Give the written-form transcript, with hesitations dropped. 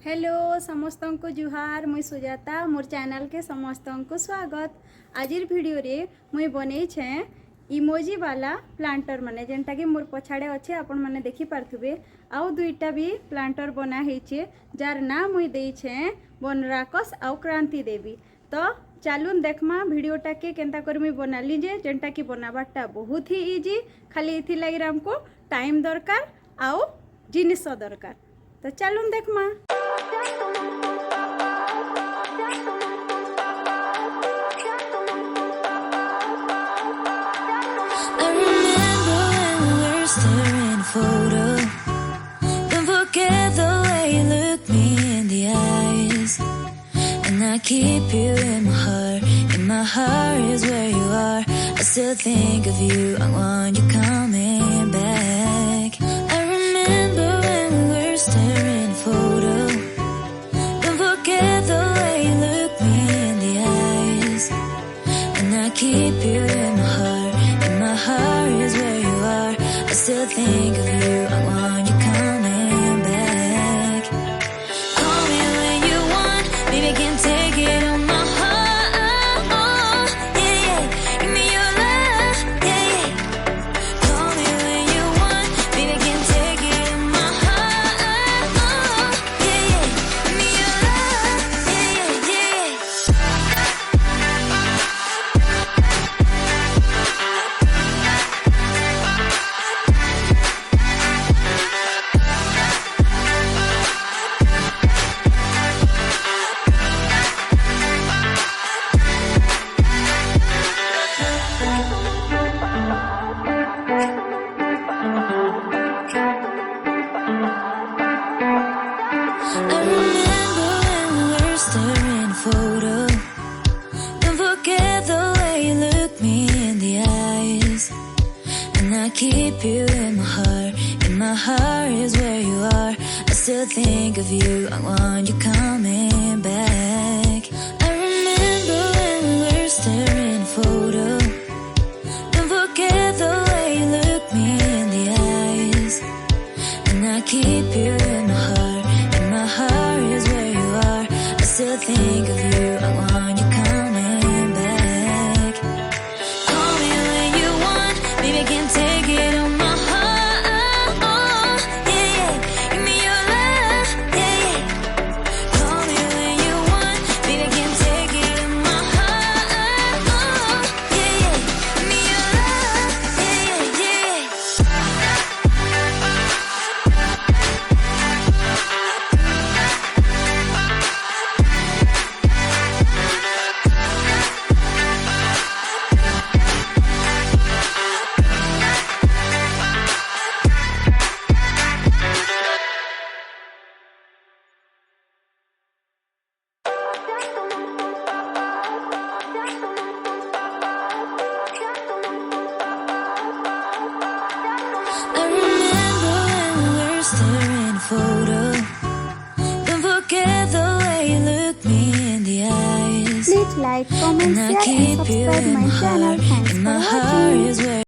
Hello समस्त को जुहार मुई सुजाता मोर चैनल के समस्त को स्वागत। आज वीडियो रे मुई बनै छे इमोजी वाला प्लांटर माने जेनटा कि मोर पछाड़े अच्छे आपण माने देखि पारथुबे। आउ दुईटा भी प्लांटर बना हेचे जार नाम मुई देई छे बनराकस आउ क्रांति देवी। तो चलून देखमा वीडियोटा के केंता कर मुई बना लीजे जेनटा कि बनाबाटा बहुत ही इजी, खाली इथि लागि हमको टाइम दरकार आउ जिनिस दरकार। तो चलून देखमा। Photo. Don't forget the way you look me in the eyes, and I keep you in my heart. In my heart is where you are. I still think of you. I want you coming back. I remember when we were staring photo. Don't forget the way you look me in the eyes, and I keep you in my heart. In my heart is where you are. I still think of you. I want you coming back. Call me when you want. Baby, can't take it on my heart. Oh, yeah, yeah. Give me your love. Yeah, yeah. Call me when you want. Baby, can't take it on my heart. Oh, yeah, yeah. Give me your love. Yeah, yeah, yeah. I remember when we were staring photo. Don't forget the way you look me in the eyes, and I keep you in my heart. In my heart is where you are. I still think of you. I want you coming back. I remember when we were staring photo. Don't forget the way you look me in the eyes, and I keep you in my heart. In my heart is where you are. I still think of you. I want you coming back. Call me when you want. Baby, can't take it on my heart. Oh, yeah, yeah. Give me your love. Yeah, yeah. Call me when you want. Baby, can't take it on my heart. Oh, yeah, yeah. Give me your love. Yeah, yeah, yeah. I remember when we were staring photo. Don't forget the way you look me in the eyes, Please like, comment, and I share and keep you subscribe in my my channel. heart. Thanks In for my heart watching. is where